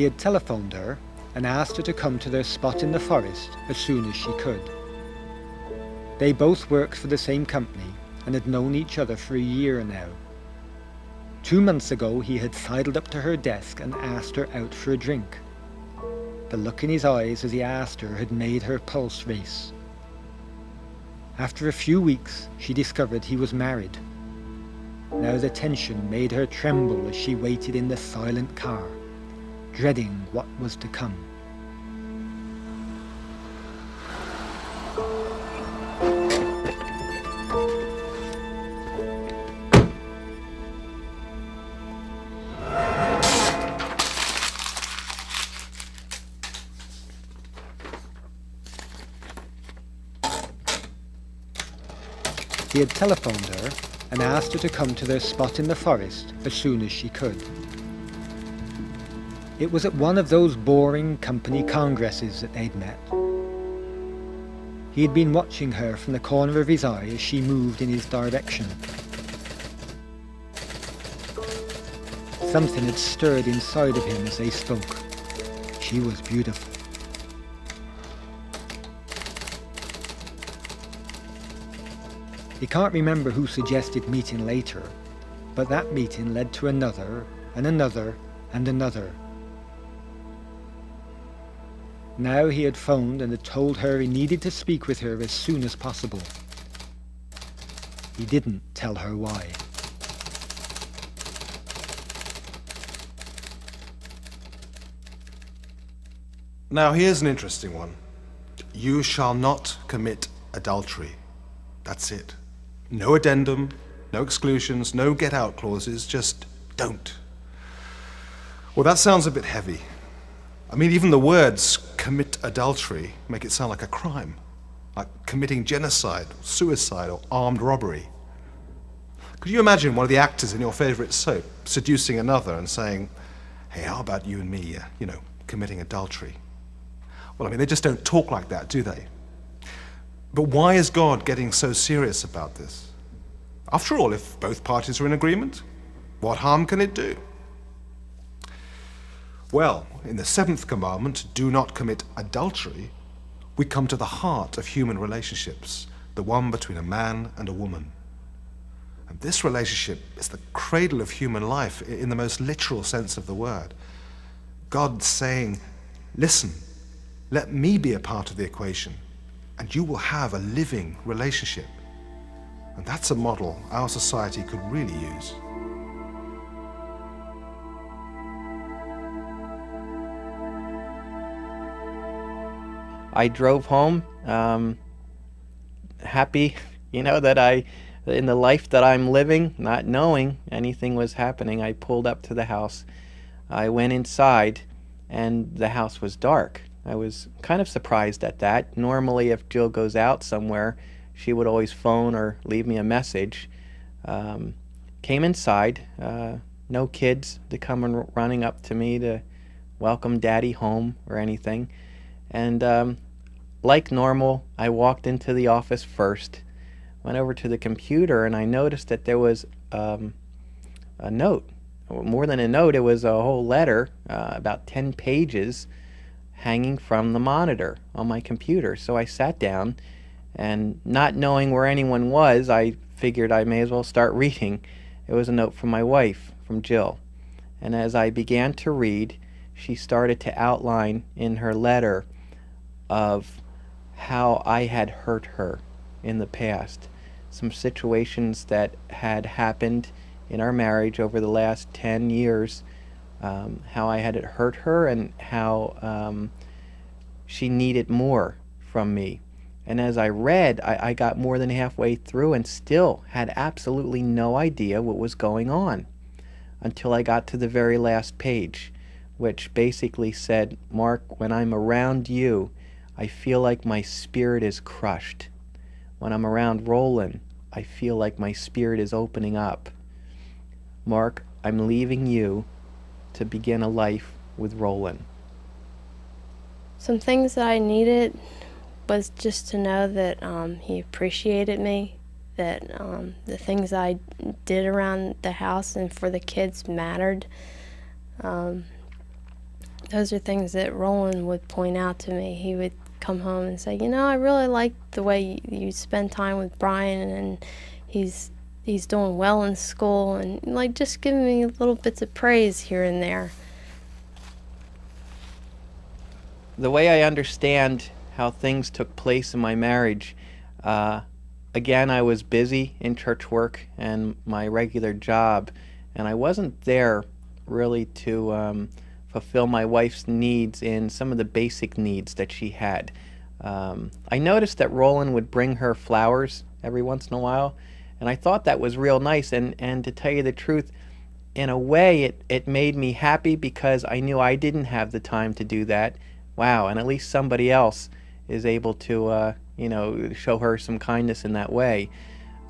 He had telephoned her and asked her to come to their spot in the forest as soon as she could. They both worked for the same company and had known each other for a year now. 2 months ago he had sidled up to her desk and asked her out for a drink. The look in his eyes as he asked her had made her pulse race. After a few weeks, she discovered he was married. Now the tension made her tremble as she waited in the silent car, dreading what was to come. He had telephoned her and asked her to come to their spot in the forest as soon as she could. It was at one of those boring company congresses that they'd met. He had been watching her from the corner of his eye as she moved in his direction. Something had stirred inside of him as they spoke. She was beautiful. He can't remember who suggested meeting later, but that meeting led to another, and another, and another. Now he had phoned and had told her he needed to speak with her as soon as possible. He didn't tell her why. Now here's an interesting one. You shall not commit adultery. That's it. No addendum, no exclusions, no get-out clauses, just don't. Well, that sounds a bit heavy. I mean, even the words commit adultery make it sound like a crime, like committing genocide, suicide, or armed robbery. Could you imagine one of the actors in your favorite soap seducing another and saying, hey, how about you and me, committing adultery? Well, I mean, they just don't talk like that, do they? But why is God getting so serious about this? After all, if both parties are in agreement, what harm can it do? Well, in the 7th commandment, do not commit adultery, we come to the heart of human relationships, the one between a man and a woman. And this relationship is the cradle of human life in the most literal sense of the word. God saying, listen, let me be a part of the equation, and you will have a living relationship. And that's a model our society could really use. I drove home happy, that in the life that I'm living, not knowing anything was happening, I pulled up to the house. I went inside, and the house was dark. I was kind of surprised at that. Normally, if Jill goes out somewhere, she would always phone or leave me a message. Came inside, no kids to come running up to me to welcome Daddy home or anything. And like normal, I walked into the office first, went over to the computer, and I noticed that there was a note. More than a note, it was a whole letter, about 10 pages, hanging from the monitor on my computer. So I sat down, and not knowing where anyone was, I figured I may as well start reading. It was a note from my wife, from Jill. And as I began to read, she started to outline in her letter of how I had hurt her in the past. Some situations that had happened in our marriage over the last 10 years, how I had hurt her and how she needed more from me. And as I read, I got more than halfway through and still had absolutely no idea what was going on until I got to the very last page, which basically said, Mark, when I'm around you, I feel like my spirit is crushed. When I'm around Roland, I feel like my spirit is opening up. Mark, I'm leaving you to begin a life with Roland. Some things that I needed was just to know that he appreciated me, that the things I did around the house and for the kids mattered. those are things that Roland would point out to me. He would come home and say, I really like the way you spend time with Brian, and he's doing well in school, and like just giving me little bits of praise here and there. The way I understand how things took place in my marriage, again, I was busy in church work and my regular job, and I wasn't there really to fulfill my wife's needs in some of the basic needs that she had. I noticed that Roland would bring her flowers every once in a while, and I thought that was real nice, and to tell you the truth, in a way it made me happy because I knew I didn't have the time to do that. Wow, and at least somebody else is able to show her some kindness in that way.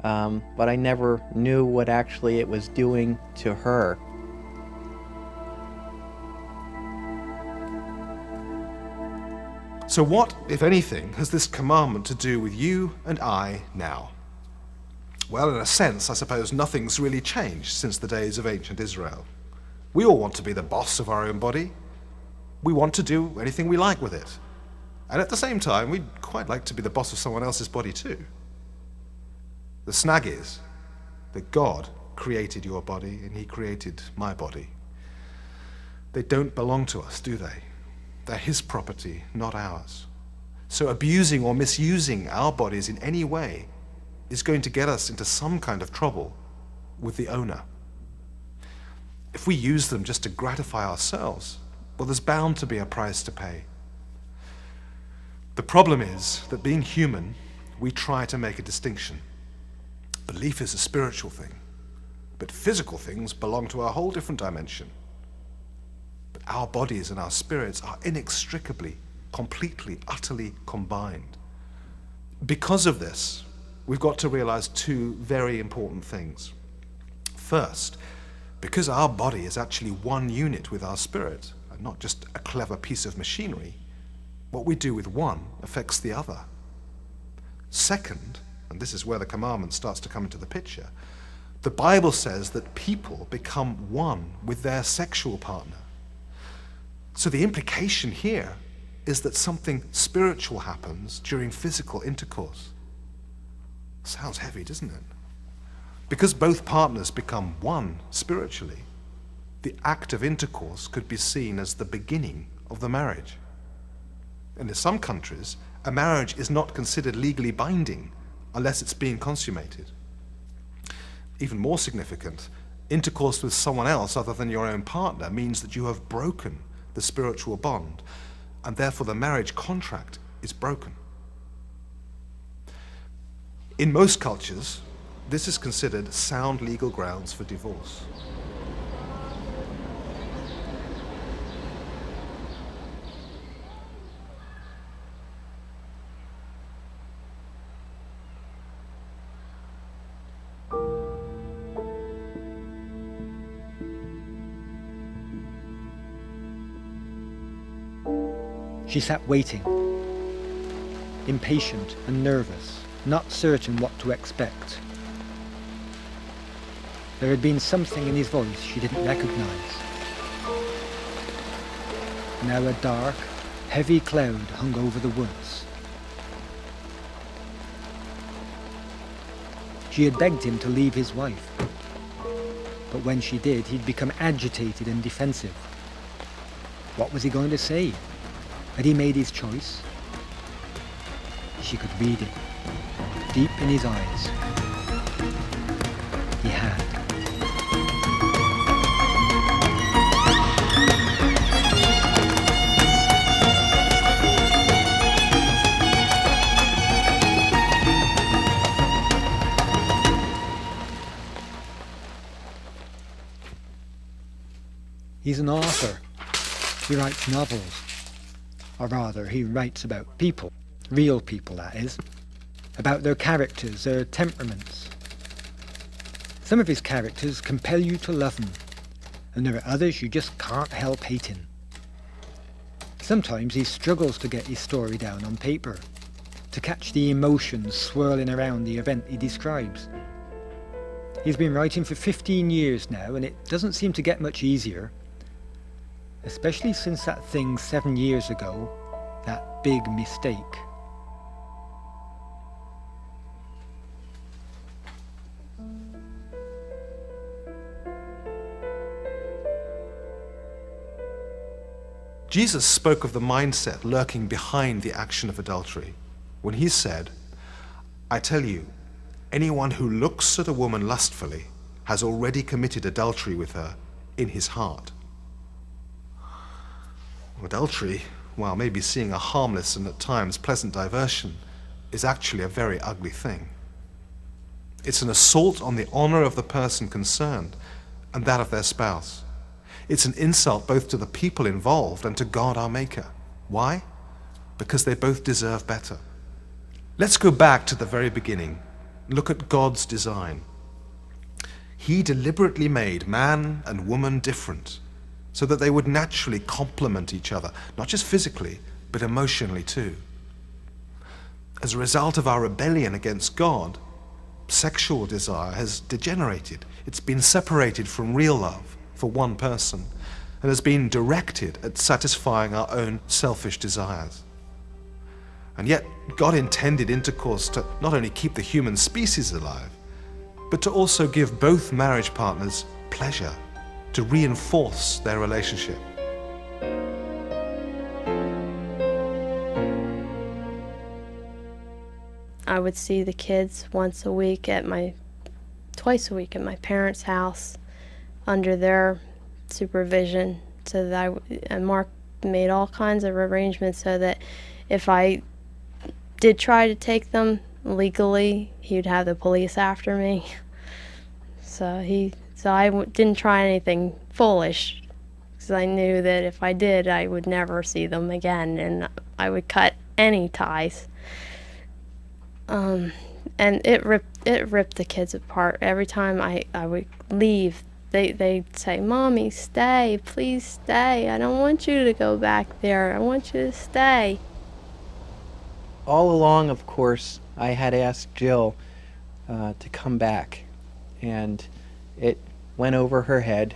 But I never knew what actually it was doing to her. So what, if anything, has this commandment to do with you and I now? Well, in a sense, I suppose nothing's really changed since the days of ancient Israel. We all want to be the boss of our own body. We want to do anything we like with it. And at the same time, we'd quite like to be the boss of someone else's body too. The snag is that God created your body and he created my body. They don't belong to us, do they? They're his property, not ours. So abusing or misusing our bodies in any way is going to get us into some kind of trouble with the owner. If we use them just to gratify ourselves, well, there's bound to be a price to pay. The problem is that being human, we try to make a distinction. Belief is a spiritual thing, but physical things belong to a whole different dimension. But our bodies and our spirits are inextricably, completely, utterly combined. Because of this, we've got to realize two very important things. First, because our body is actually one unit with our spirit, and not just a clever piece of machinery, what we do with one affects the other. Second, and this is where the commandment starts to come into the picture, the Bible says that people become one with their sexual partner. So the implication here is that something spiritual happens during physical intercourse. Sounds heavy, doesn't it? Because both partners become one spiritually, the act of intercourse could be seen as the beginning of the marriage. And in some countries, a marriage is not considered legally binding unless it's being consummated. Even more significant, intercourse with someone else other than your own partner means that you have broken the spiritual bond, and therefore the marriage contract is broken. In most cultures, this is considered sound legal grounds for divorce. She sat waiting, impatient and nervous, not certain what to expect. There had been something in his voice she didn't recognize. Now a dark, heavy cloud hung over the woods. She had begged him to leave his wife, but when she did, he'd become agitated and defensive. What was he going to say? Had he made his choice? She could read it, deep in his eyes. He had. He's an author. He writes novels. Or rather, he writes about people, real people that is, about their characters, their temperaments. Some of his characters compel you to love him, and there are others you just can't help hating. Sometimes he struggles to get his story down on paper, to catch the emotions swirling around the event he describes. He's been writing for 15 years now, and it doesn't seem to get much easier. especially since that thing 7 years ago, that big mistake. Jesus spoke of the mindset lurking behind the action of adultery when he said, "I tell you, anyone who looks at a woman lustfully has already committed adultery with her in his heart." Adultery, while maybe seeing a harmless and at times pleasant diversion, is actually a very ugly thing. It's an assault on the honor of the person concerned and that of their spouse. It's an insult both to the people involved and to God our Maker. Why? Because they both deserve better. Let's go back to the very beginning. Look at God's design. He deliberately made man and woman different so that they would naturally complement each other, not just physically, but emotionally too. As a result of our rebellion against God, sexual desire has degenerated. It's been separated from real love for one person and has been directed at satisfying our own selfish desires. And yet, God intended intercourse to not only keep the human species alive, but to also give both marriage partners pleasure, to reinforce their relationship. I would see the kids twice a week at my parents' house under their supervision, so that and Mark made all kinds of arrangements so that if I did try to take them legally, he would have the police after me. So I didn't try anything foolish, because I knew that if I did, I would never see them again, and I would cut any ties. And it ripped the kids apart. Every time I would leave, they'd say, "Mommy, stay, please stay. I don't want you to go back there. I want you to stay." All along, of course, I had asked Jill to come back, and it went over her head.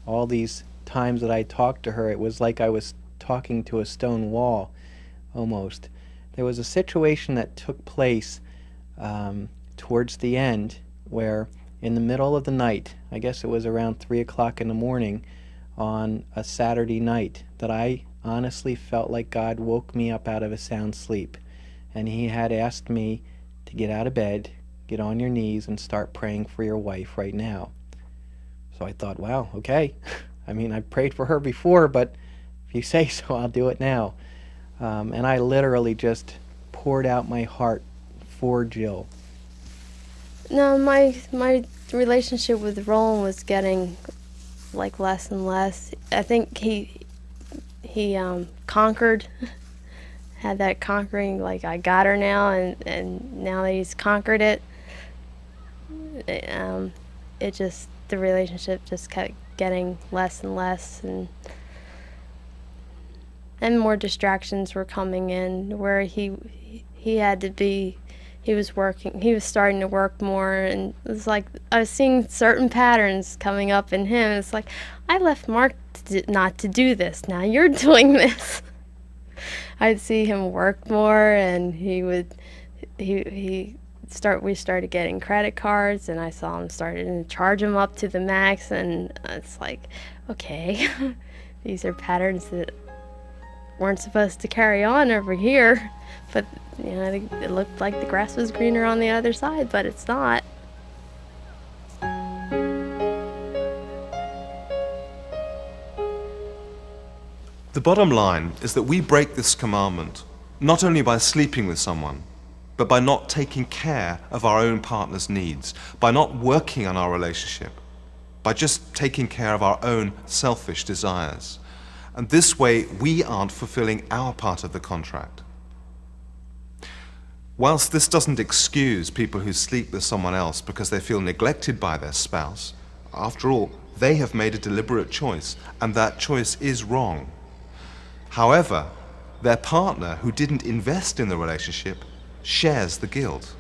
All these times that I talked to her, it was like I was talking to a stone wall, almost. There was a situation that took place towards the end where in the middle of the night, I guess it was around 3 o'clock in the morning on a Saturday night, that I honestly felt like God woke me up out of a sound sleep, and he had asked me to get out of bed, get on your knees, and start praying for your wife right now. So I thought, wow, okay. I mean, I prayed for her before, but if you say so, I'll do it now. And I literally just poured out my heart for Jill. No, my relationship with Roland was getting like less and less. I think he conquered, had that conquering, like, I got her now, and now that he's conquered it, the relationship just kept getting less and less, and more distractions were coming in, where he was starting to work more, and it was like I was seeing certain patterns coming up in him. It's like, I left Mark not to do this, now you're doing this. I'd see him work more, and we started getting credit cards, and I saw him starting to charge them up to the max, and it's like, okay, these are patterns that weren't supposed to carry on over here, but it looked like the grass was greener on the other side, but it's not. The bottom line is that we break this commandment not only by sleeping with someone, but by not taking care of our own partner's needs, by not working on our relationship, by just taking care of our own selfish desires. And this way, we aren't fulfilling our part of the contract. Whilst this doesn't excuse people who sleep with someone else because they feel neglected by their spouse, after all, they have made a deliberate choice, and that choice is wrong. However, their partner who didn't invest in the relationship shares the guilt.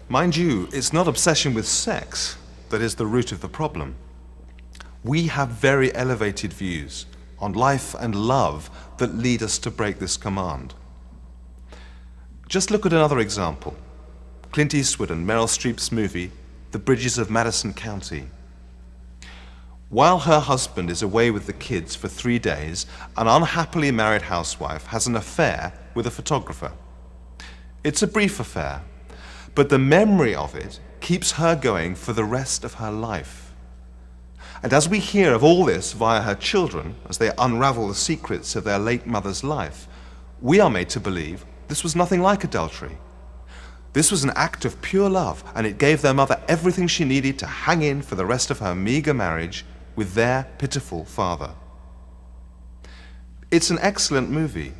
Mind you, it's not obsession with sex that is the root of the problem. We have very elevated views on life and love that lead us to break this command. Just look at another example. Clint Eastwood and Meryl Streep's movie, The Bridges of Madison County. While her husband is away with the kids for 3 days, an unhappily married housewife has an affair with a photographer. It's a brief affair, but the memory of it keeps her going for the rest of her life. And as we hear of all this via her children, as they unravel the secrets of their late mother's life, we are made to believe this was nothing like adultery. This was an act of pure love, and it gave their mother everything she needed to hang in for the rest of her meager marriage with their pitiful father. It's an excellent movie,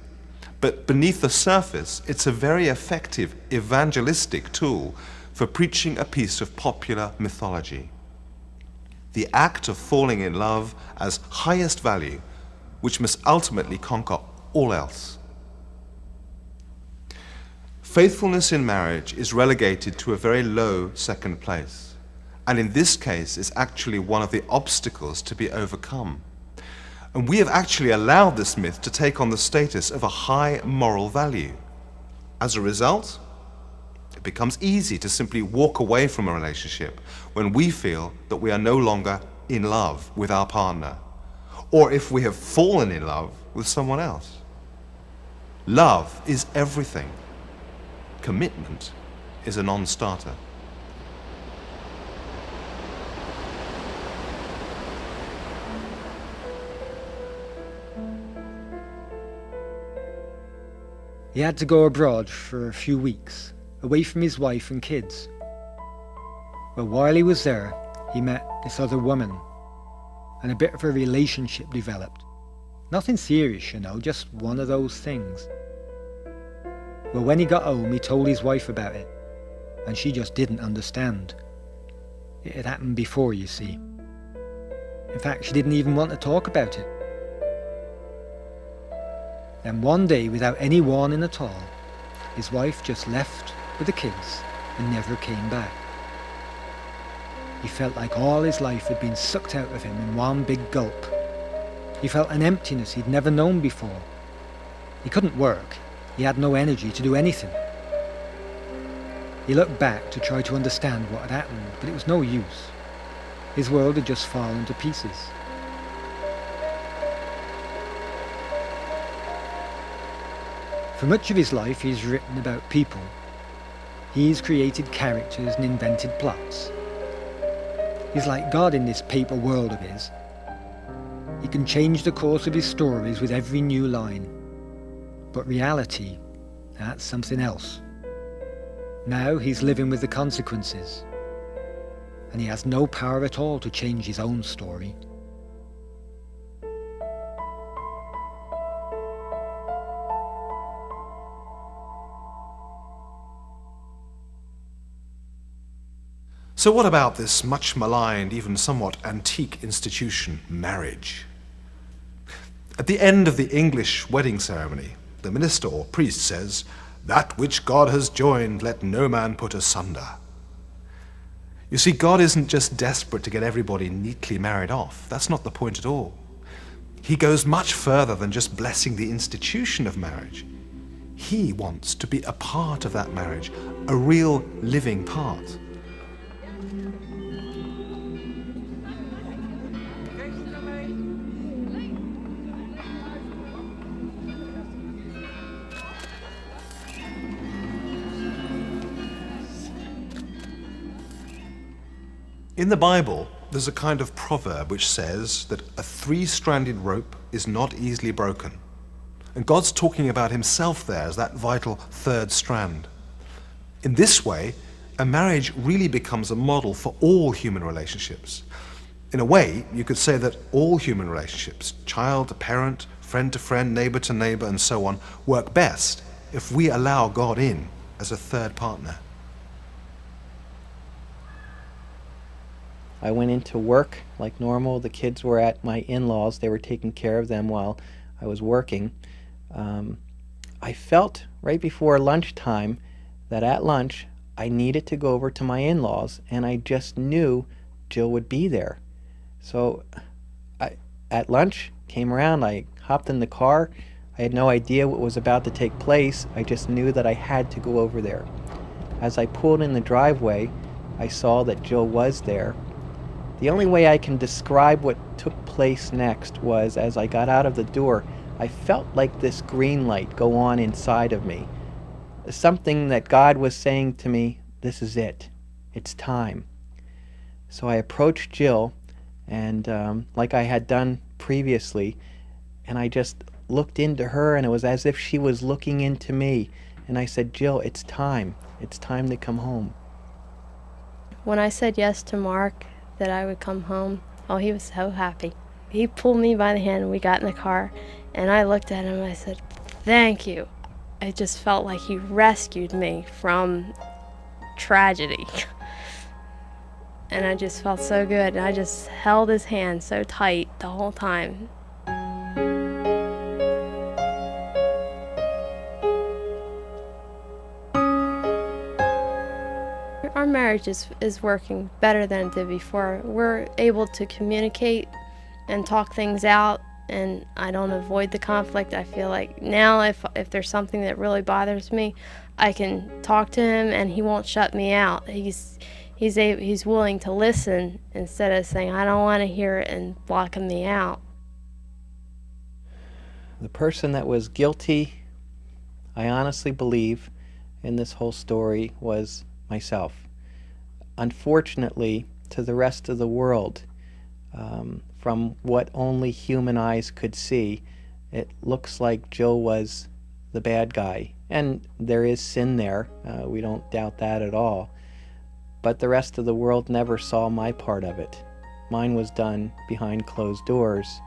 but beneath the surface, it's a very effective evangelistic tool for preaching a piece of popular mythology. The act of falling in love as highest value, which must ultimately conquer all else. Faithfulness in marriage is relegated to a very low second place, and in this case is actually one of the obstacles to be overcome. And we have actually allowed this myth to take on the status of a high moral value. As a result, it becomes easy to simply walk away from a relationship when we feel that we are no longer in love with our partner, or if we have fallen in love with someone else. Love is everything. Commitment is a non-starter. He had to go abroad for a few weeks, away from his wife and kids. Well, while he was there, he met this other woman, and a bit of a relationship developed. Nothing serious, just one of those things. Well, when he got home, he told his wife about it, and she just didn't understand. It had happened before, you see. In fact, she didn't even want to talk about it. Then one day, without any warning at all, his wife just left with the kids and never came back. He felt like all his life had been sucked out of him in one big gulp. He felt an emptiness he'd never known before. He couldn't work. He had no energy to do anything. He looked back to try to understand what had happened, but it was no use. His world had just fallen to pieces. For much of his life, he's written about people. He's created characters and invented plots. He's like God in this paper world of his. He can change the course of his stories with every new line. But reality, that's something else. Now he's living with the consequences. And he has no power at all to change his own story. So what about this much maligned, even somewhat antique institution, marriage? At the end of the English wedding ceremony, the minister or priest says, "That which God has joined, let no man put asunder." You see, God isn't just desperate to get everybody neatly married off. That's not the point at all. He goes much further than just blessing the institution of marriage. He wants to be a part of that marriage, a real living part. In the Bible, there's a kind of proverb which says that a three-stranded rope is not easily broken. And God's talking about himself there as that vital third strand. In this way, a marriage really becomes a model for all human relationships. In a way, you could say that all human relationships, child to parent, friend to friend, neighbor to neighbor, and so on, work best if we allow God in as a third partner. I went into work like normal. The kids were at my in-laws. They were taking care of them while I was working. I felt right before lunchtime that at lunch I needed to go over to my in-laws, and I just knew Jill would be there. So at lunch, came around, I hopped in the car. I had no idea what was about to take place. I just knew that I had to go over there. As I pulled in the driveway, I saw that Jill was there. The only way I can describe what took place next was, as I got out of the door, I felt like this green light go on inside of me. Something that God was saying to me, this is it. It's time. So I approached Jill, and like I had done previously, and I just looked into her, and it was as if she was looking into me. And I said, Jill, it's time. It's time to come home. When I said yes to Mark, that I would come home, oh, he was so happy. He pulled me by the hand and we got in the car, and I looked at him and I said, thank you. I just felt like he rescued me from tragedy. And I just felt so good, and I just held his hand so tight the whole time. Our marriage is working better than it did before. We're able to communicate and talk things out, and I don't avoid the conflict. I feel like now if there's something that really bothers me, I can talk to him and he won't shut me out. He's willing to listen instead of saying, I don't want to hear it, and blocking me out. The person that was guilty, I honestly believe, in this whole story was myself. Unfortunately, to the rest of the world, from what only human eyes could see, it looks like Jill was the bad guy. And there is sin there. We don't doubt that at all. But the rest of the world never saw my part of it. Mine was done behind closed doors,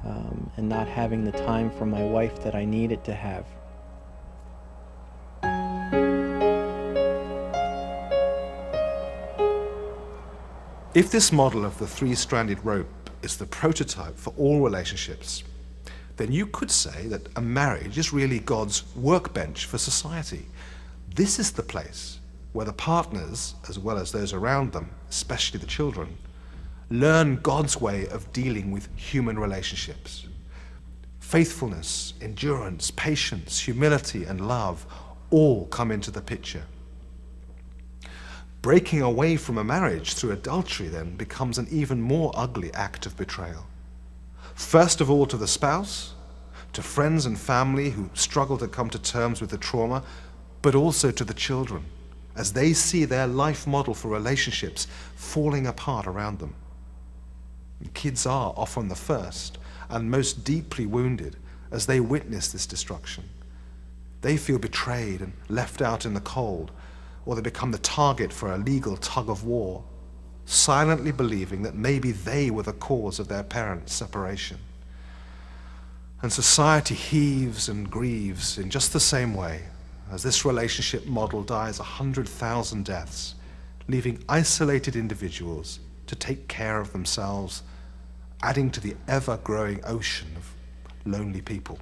and not having the time for my wife that I needed to have. If this model of the three-stranded rope is the prototype for all relationships, then you could say that a marriage is really God's workbench for society. This is the place where the partners, as well as those around them, especially the children, learn God's way of dealing with human relationships. Faithfulness, endurance, patience, humility, and love all come into the picture. Breaking away from a marriage through adultery then becomes an even more ugly act of betrayal. First of all to the spouse, to friends and family who struggle to come to terms with the trauma, but also to the children, as they see their life model for relationships falling apart around them. And kids are often the first and most deeply wounded as they witness this destruction. They feel betrayed and left out in the cold, or they become the target for a legal tug of war, silently believing that maybe they were the cause of their parents' separation. And society heaves and grieves in just the same way as this relationship model dies 100,000 deaths, leaving isolated individuals to take care of themselves, adding to the ever-growing ocean of lonely people.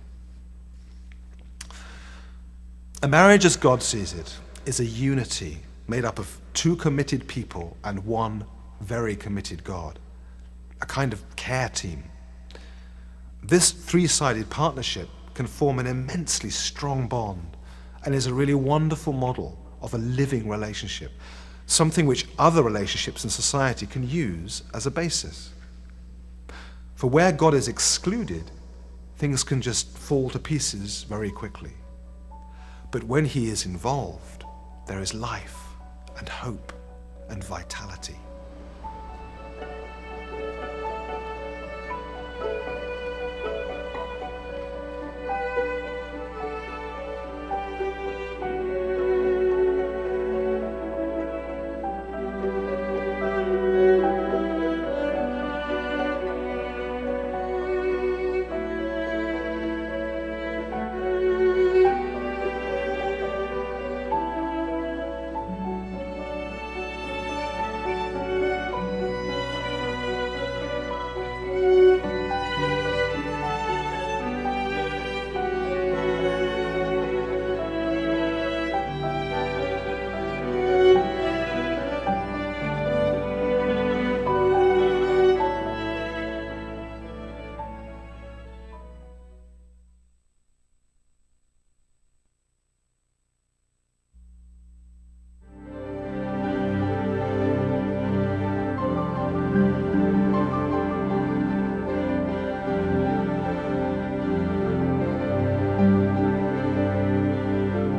A marriage as God sees it is a unity made up of two committed people and one very committed God, a kind of care team. This three-sided partnership can form an immensely strong bond and is a really wonderful model of a living relationship, something which other relationships in society can use as a basis. For where God is excluded, things can just fall to pieces very quickly. But when he is involved, there is life and hope and vitality.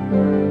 Thank you.